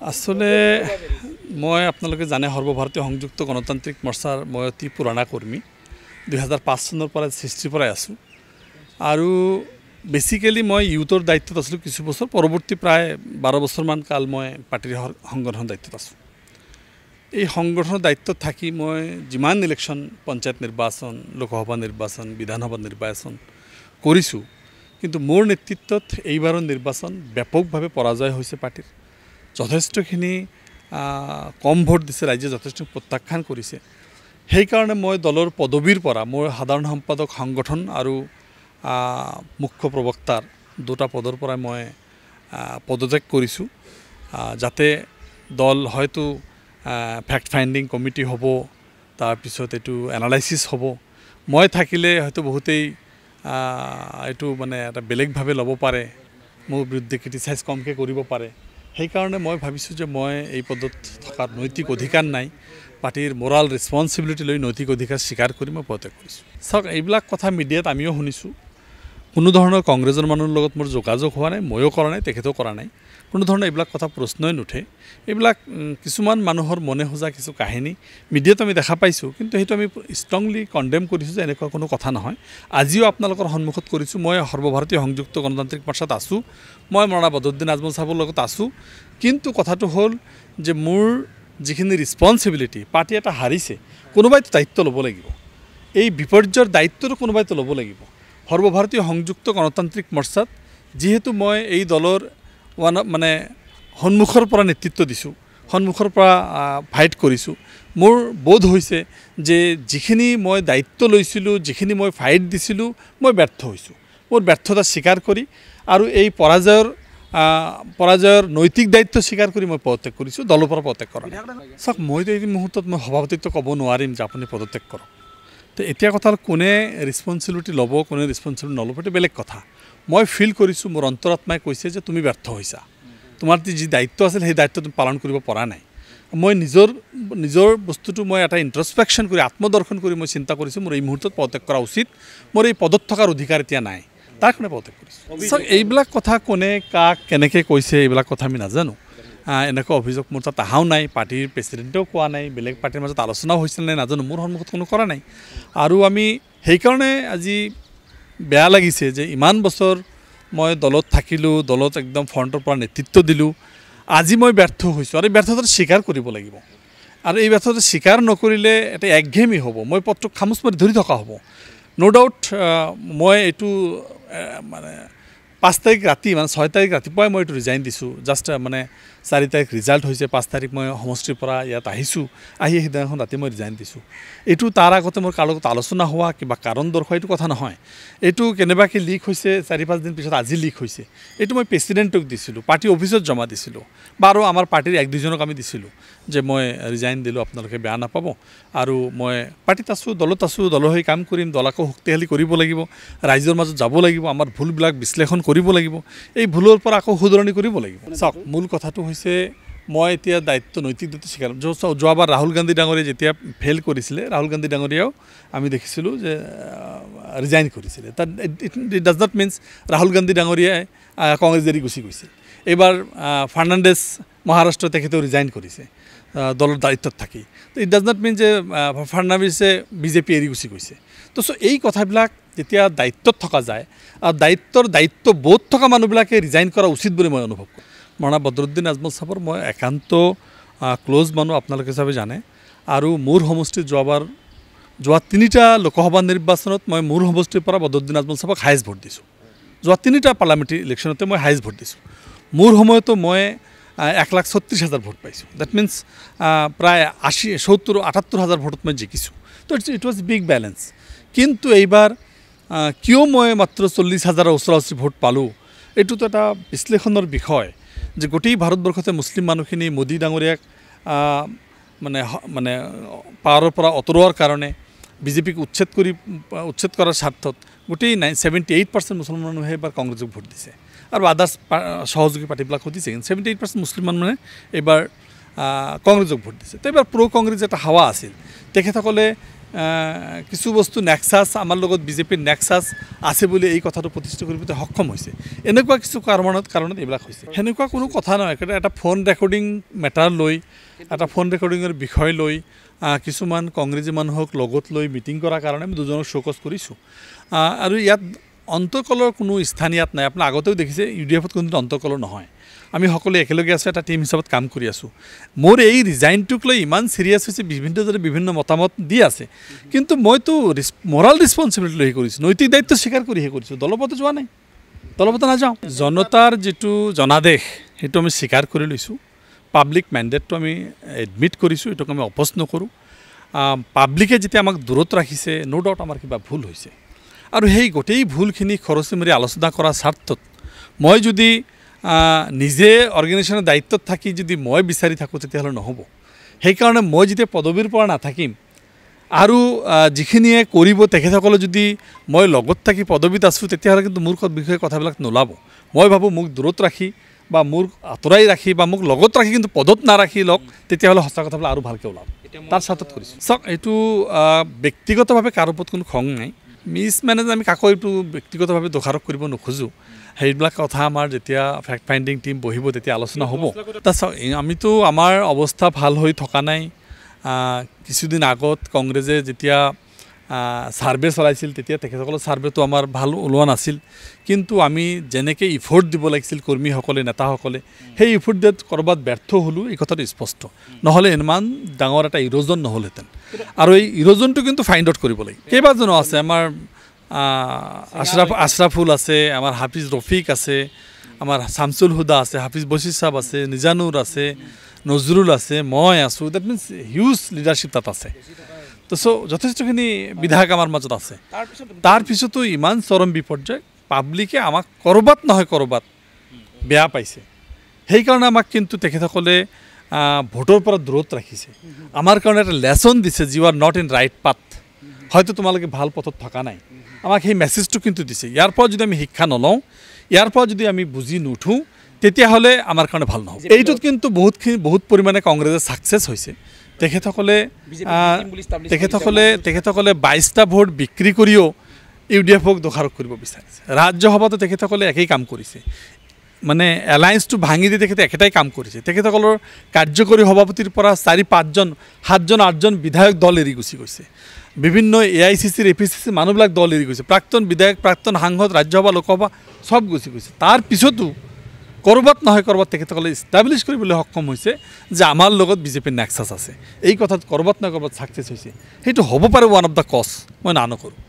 আসলে মই আপোনালোকে জানে সৰ্বভাৰতীয় সংযুক্ত গণতান্ত্ৰিক মৰ্চাৰ মই অতি পুৰণা কৰ্মী 2005 চনৰ পৰা সৃষ্টিৰ পৰাই আছোঁ আৰু বেসিক্যালি মই ইউথৰ দায়িত্বত আছিলোঁ কিছু বছৰ পৰৱৰ্তী প্ৰায় 12 বছৰমান কাল মই পাৰ্টিৰ সংগঠনৰ দায়িত্বত আছোঁ এই সংগঠনৰ দায়িত্বত থাকি মই যিমান ইলেকশ্যন পঞ্চায়ত নিৰ্বাচন লোকসভা নিৰ্বাচন বিধানসভা নিৰ্বাচন কৰিছোঁ কিন্তু মোৰ নেতৃত্বত এইবাৰৰ নিৰ্বাচন ব্যাপকভাৱে পৰাজয় হৈছে পাৰ্টিৰ যথেষ্টখিনি কম ভোট দিছে ৰাজ্যে যথেষ্ট প্ৰত্যাখ্যান কৰিছে সেইকাৰণে মই দলৰ পদবীৰ পৰা মোৰ সাধাৰণ সম্পাদক সংগঠন আৰু মুখ্য প্ৰবক্তাৰ দুটা পদৰ পৰা মই পদত্যাগ কৰিছোঁ যাতে দল হয়তো ফ্যাক্ট ফাইন্ডিং কমিটি হ'ব তাৰ পিছত এটো এনালাইসিস হ'ব মই থাকিলে হয়তো বহুতেই এটো মানে এটা বেলেগভাৱে ল'ব পাৰে মোৰ বিৰুদ্ধে ক্ৰিটিসাইজ কমকে কৰিব পাৰে সেইকাৰণে মই ভাবিছোঁ যে মই এই পদত থকাৰ নৈতিক অধিকাৰ নাই পাৰ্টিৰ মোৰাল ৰেসপন্সিবিলিটি লৈ নৈতিক অধিকাৰ স্বীকাৰ কৰি মই পদত্যাগ কৰিছোঁ সক এইবিলাক কথা মিডিয়াত আমিও শুনিছোঁ কোনো ধৰণৰ কংগ্ৰেছৰ মানুহৰ লগত মোৰ যোগাযোগ হোৱা নাই ময়ো কৰা নাই তেখেতেও কৰা নাই কোনো ধৰণৰ এইবিলাক কথা প্ৰশ্নই নুঠে এইবিলাক কিছুমান মানুহৰ মনে হোজা কিছু কাহিনী মিডিয়াত আমি দেখা পাইছোঁ কিন্তু হেতু আমি ষ্ট্ৰংলি কন্ডেম কৰিছোঁ যে এনেকুৱা কোনো কথা নহয় আজিও আপোনালোকৰ সন্মুখত কৰিছোঁ মই সৰ্বভাৰতীয় সংযুক্ত গণতান্ত্ৰিক মৰ্চাত আছোঁ মই মৌলানা বদৰুদ্দিন আজমল সাহেবৰ লগত আছোঁ কিন্তু কথাটো হ'ল যে মোৰ যিখিনি ৰেসপন্সিবিলিটি পাৰ্টি এটা হাৰিছে কোনোবাই দায়িত্ব ল'ব লাগিব এই বিপৰ্যয়ৰ দায়িত্বটো কোনোবাই ল'ব লাগিব সৰ্বভাৰতীয় সংযুক্ত গণতান্ত্ৰিক মৰ্চাত যেহেতু মই এই দলৰ মানে সন্মুখৰ পৰা নেতৃত্ব দিছোঁ সন্মুখৰ পৰা ফাইট কৰিছোঁ মোৰ বোধ হৈছে যে যিখিনি মই দায়িত্ব লৈছিলোঁ যিখিনি মই ফাইট দিছিলোঁ মই ব্যৰ্থ হৈছোঁ মোৰ ব্যৰ্থতা স্বীকাৰ কৰি আৰু এই পৰাজয়ৰ নৈতিক দায়িত্ব স্বীকাৰ কৰি মই পদত্যাগ কৰিছোঁ দলৰ পৰা পদত্যাগ কৰা চাওক মইতো এই মুহূৰ্তত মই সভাপতিত্ব ক'ব নোৱাৰিম যে আপুনি পদত্যাগ কৰক তো এতিয়া কথা কোনে ৰেসপন্সিবিলিটি ল'ব কোনে ৰেসপন্সিবিলিটি নল'ব এটা বেলেগ কথা মই ফিল কৰিছোঁ মোৰ অন্তৰাত্মাই কৈছে যে তুমি ব্যৰ্থ হৈছা তোমাৰ যি দায়িত্ব আছিল সেই দায়িত্ব তুমি পালন কৰিব পৰা নাই মই নিজৰ বস্তুটো মই এটা ইন্ট্ৰস্পেকশন কৰি আত্মদৰ্শন কৰি মই চিন্তা কৰিছোঁ মোৰ এই মুহূৰ্তত পদত্যাগ কৰা উচিত মোৰ এই পদত থকাৰ অধিকাৰ এতিয়া নাই তাৰ কাৰণে পদত্যাগ কৰিছোঁ এইবিলাক কথা কোনে কাক কেনেকৈ কৈছে এইবিলাক কথা আমি নাজানো এনেকুৱা অভিযোগ মোৰ তাত আহাও নাই পাৰ্টিৰ প্ৰেচিডেণ্টেও কোৱা নাই বেলেগ পাৰ্টিৰ মাজত আলোচনাও হৈছিল নে নাজানো মোৰ সন্মুখত কোনো কৰা নাই আৰু আমি সেইকাৰণে আজি বেয়া লাগিছে যে ইমান বছৰ মই দলত থাকিলোঁ দলত একদম ফ্ৰণ্টৰ পৰা নেতৃত্ব দিলোঁ আজি মই ব্যৰ্থ হৈছোঁ আৰু এই ব্যৰ্থতা স্বীকাৰ কৰিব লাগিব আৰু এই ব্যৰ্থতা স্বীকাৰ নকৰিলে এটা একঘেমি হ'ব মই পদটোক খামুচ মাৰি ধৰি থকা হ'ব নো ডাউট মই এইটো মানে 5 তাৰিখ ৰাতি মানে 6 তাৰিখ ৰাতিপুৱাই মই এইটো ৰিজাইন দিছোঁ জাষ্ট মানে 4 তাৰিখ ৰিজাল্ট হৈছে 5 তাৰিখ মই সমষ্টিৰ পৰা ইয়াত আহিছোঁ আহি সেইদিনাখন ৰাতি মই ৰিজাইন দিছোঁ এইটো তাৰ আগতে মোৰ কাৰো লগত আলোচনা হোৱা কিবা কাৰণ দৰ্শাই এইটো কথা নহয় এইটো কেনেবাকৈ লিক হৈছে 4-5 দিন পিছত আজি লিক হৈছে এইটো মই প্ৰেচিডেণ্টক দিছিলোঁ পাৰ্টি অফিচত জমা দিছিলোঁ বাৰু আমাৰ পাৰ্টিৰ 1-2জনক আমি দিছিলোঁ যে মই ৰিজাইন দিলোঁ আপোনালোকে বেয়া নাপাব আৰু মই পাৰ্টিত আছোঁ দলত আছোঁ দলৰ হৈ কাম কৰিম দলকো শক্তিশালী কৰিব লাগিব ৰাইজৰ মাজত যাব লাগিব আমাৰ ভুলবিলাক বিশ্লেষণ কৰিব লাগিব এই ভুলৰ পৰা আকৌ শুধৰণি কৰিব লাগিব চাওক মূল কথাটো হৈছে মই এতিয়া দায়িত্ব নৈতিক দায়িত্ব স্বীকাৰ যোৱাবাৰ ৰাহুল গান্ধী ডাঙৰীয়া যেতিয়া ফেল কৰিছিলে ৰাহুল গান্ধী ডাঙৰীয়াও আমি দেখিছিলোঁ যে ৰিজাইন কৰিছিলে তাত it does not means Rahul Gandhi ডাঙৰীয়াই কংগ্ৰেছ এৰি গুচি গৈছে এইবাৰ ফাৰ্ণাণ্ডেজ মহাৰাষ্ট্ৰ তেখেতেও ৰিজাইন কৰিছে দলৰ দায়িত্বত থাকি ইট ডাজ নট মিন যে ফাৰ্ণাণ্ডেজে বিজেপি এৰি গুচি গৈছে তো এই কথাবিলাক যেতিয়া দায়িত্বত থকা যায় আৰু দায়িত্ববোধ থকা মানুহবিলাকে ৰিজাইন কৰা উচিত বুলি মই অনুভৱ কৰোঁ মৌলানা বদৰুদ্দিন আজমল সাহেবৰ মই একান্ত ক্লোজ মানুহ আপোনালোকে চবে জানে আৰু মোৰ সমষ্টিত যোৱা 3টা লোকসভা নিৰ্বাচনত মই মোৰ সমষ্টিৰ পৰা বদৰুদ্দিন আজমল সাহেবক হাইয়েষ্ট ভোট দিছোঁ যোৱা 3টা পাৰ্লামেণ্টাৰী ইলেকশ্যনতে মই হাইয়েষ্ট ভোট দিছোঁ মোৰ সময়তো মই 1,36,000 ভোট পাইছোঁ দ্যাট মিনছ প্ৰায় 70-78,000 ভোটত মই জিকিছোঁ তো ইট ৱাজ বিগ বেলেঞ্চ কিন্তু এইবাৰ কিয় মই মাত্ৰ 40,000 ওচৰা-ওচৰি ভোট পালোঁ এইটোতো এটা বিশ্লেষণৰ বিষয় যে গোটেই ভাৰতবৰ্ষতে মুছলিম মানুহখিনি মোদী ডাঙৰীয়াক মানে পাৱাৰৰ পৰা আঁতৰোৱাৰ কাৰণে বিজেপিক উচ্ছেদ কৰাৰ স্বাৰ্থত গোটেই 78% মুছলমান মানুহে এইবাৰ কংগ্ৰেছক ভোট দিছে আৰু আদাৰ্ছ সহযোগী পাৰ্টিবিলাক দিছে 78% মুছলিম মানুহে এইবাৰ কংগ্ৰেছক ভোট দিছে তো এইবাৰ প্ৰ' কংগ্ৰেছ এটা হাৱা আছিল তেখেতসকলে কিছু বস্তু নেক্সাছ আমাৰ লগত বিজেপিৰ নেক্সাছ আছে বুলি এই কথাটো প্ৰতিষ্ঠা কৰিবলৈ সক্ষম হৈছে এনেকুৱা কিছু কাৰণত এইবিলাক হৈছে সেনেকুৱা কোনো কথা নহয় এটা ফোন ৰেকৰ্ডিং মেটাৰ লৈ এটা ফোন ৰেকৰ্ডিঙৰ বিষয় লৈ কিছুমান কংগ্ৰেছী মানুহক লগত লৈ মিটিং কৰাৰ কাৰণে আমি দুজনক শোকজ কৰিছোঁ আৰু ইয়াত অন্তকলৰ কোনো স্থান ইয়াত নাই আপোনাৰ আগতেও দেখিছে UDF-ত কোনো অন্তকলৰ নহয় আমি সকলোৱে একেলগে আছোঁ এটা টিম হিচাপত কাম কৰি আছোঁ মোৰ এই ৰিজাইনটোক লৈ ইমান চিৰিয়াছ হৈছে বিভিন্ন মতামত দি আছে কিন্তু মইতো মৰাল ৰেছপন্সিবিলিটি লৈ কৰিছোঁ নৈতিক দায়িত্ব স্বীকাৰ কৰিহে কৰিছোঁ দলপথে যোৱা নাই দলপথে নাযাওঁ জনতাৰ যিটো জনাদেশ সেইটো আমি স্বীকাৰ কৰি লৈছোঁ পাব্লিক মেণ্ডেটটো আমি এডমিট কৰিছোঁ এইটোক আমি অপ'জ নকৰোঁ পাব্লিকে যেতিয়া আমাক দূৰত ৰাখিছে ন' ডাউট আমাৰ কিবা ভুল হৈছে আৰু সেই গোটেই ভুলখিনি খৰচি মাৰি আলোচনা কৰাৰ স্বাৰ্থত মই যদি নিজে অৰ্গেনাইজেশ্যনৰ দায়িত্বত থাকি যদি মই বিচাৰি থাকোঁ তেতিয়াহ'লে নহ'ব সেইকাৰণে মই যেতিয়া পদবীৰ পৰা নাথাকিম আৰু যিখিনিয়ে কৰিব তেখেতসকলে যদি মই লগত থাকি পদবীত আছোঁ তেতিয়াহ'লে কিন্তু মোৰ বিষয়ে কথাবিলাক নোলাব মই ভাবোঁ মোক দূৰত ৰাখি বা মোৰ আঁতৰাই ৰাখি বা মোক লগত ৰাখি কিন্তু পদত নাৰাখি লওক তেতিয়াহ'লে সঁচা কথাবিলাক আৰু ভালকৈ ওলাব তাৰ স্বাৰ্থত কৰিছোঁ চাওক এইটো ব্যক্তিগতভাৱে কাৰো ওপৰত কোনো খং নাই মিছমেনেজ আমি কাকো এইটো ব্যক্তিগতভাৱে দোষাৰোপ কৰিব নোখোজোঁ সেইবিলাক কথা আমাৰ যেতিয়া ফেক্ট ফাইণ্ডিং টিম বহিব তেতিয়া আলোচনা হ'ব চাওক আমিতো আমাৰ অৱস্থা ভাল হৈ থকা নাই কিছুদিন আগত কংগ্ৰেছে যেতিয়া ছাৰ্ভে চলাইছিল তেতিয়া তেখেতসকলৰ ছাৰ্ভেটো আমাৰ ভাল ওলোৱা নাছিল কিন্তু আমি যেনেকৈ ইফৰ্ট দিব লাগিছিল কৰ্মীসকলে নেতাসকলে সেই ইফৰ্ট দিয়াত ক'ৰবাত ব্যৰ্থ হ'লোঁ এই কথাটো স্পষ্ট নহ'লে ইমান ডাঙৰ এটা ইৰ'জন নহ'লহেঁতেন আৰু এই ইৰ'জনটো কিন্তু ফাইণ্ড আউট কৰিব লাগে কেইবাজনো আছে আমাৰ আশৰাফুল আছে আমাৰ হাফিজ ৰফিক আছে আমাৰ শামছুল হুদা আছে হাফিজ বশিৰ সাহেব আছে নিজানুৰ আছে নজৰুল আছে মই আছোঁ ডেট মিনছ হিউজ লিডাৰশ্বিপ তাত আছে তো যথেষ্টখিনি বিধায়ক আমাৰ মাজত আছে তাৰপিছতো ইমান চৰম বিপৰ্যয় পাব্লিকে আমাক ক'ৰবাত নহয় ক'ৰবাত বেয়া পাইছে সেইকাৰণে আমাক কিন্তু তেখেতসকলে ভোটৰ পৰা দূৰত ৰাখিছে আমাৰ কাৰণে এটা লেচন দিছে you are not in right path হয়তো তোমালোকে ভাল পথত থকা নাই আমাক সেই মেছেজটো কিন্তু দিছে ইয়াৰ পৰা যদি আমি শিক্ষা নলওঁ ইয়াৰ পৰা যদি আমি বুজি নুঠোঁ তেতিয়াহ'লে আমাৰ কাৰণে ভাল নহ'ব এইটোত কিন্তু বহুত পৰিমাণে কংগ্ৰেছে ছাকচেছ হৈছে তেখেতসকলে 22টা ভোট বিক্ৰী কৰিও UDF-ক দোষাৰোপ কৰিব বিচাৰিছে ৰাজ্যসভাতো তেখেতসকলে একেই কাম কৰিছে মানে এলায়েন্সটো ভাঙি দি তেখেতে একেটাই কাম কৰিছে তেখেতসকলৰ কাৰ্যকৰী সভাপতিৰ পৰা 4-5জন 7জন 8জন বিধায়ক দল এৰি গুচি গৈছে বিভিন্ন AICC APCC মানুহবিলাক দল এৰি গৈছে প্ৰাক্তন বিধায়ক প্ৰাক্তন সাংসদ ৰাজ্যসভা লোকসভা সব গুচি গৈছে তাৰ পিছতো ক'ৰবাত নহয় ক'ৰবাত তেখেতসকলে ইষ্টাব্লিছ কৰিবলৈ সক্ষম হৈছে যে আমাৰ লগত বিজেপিৰ নেক্সাছ আছে এই কথাত ক'ৰবাত নহয় ক'ৰবাত ছাকচেছ হৈছে সেইটো হ'ব পাৰে ওৱান অফ দ্য কজ মই না নকৰোঁ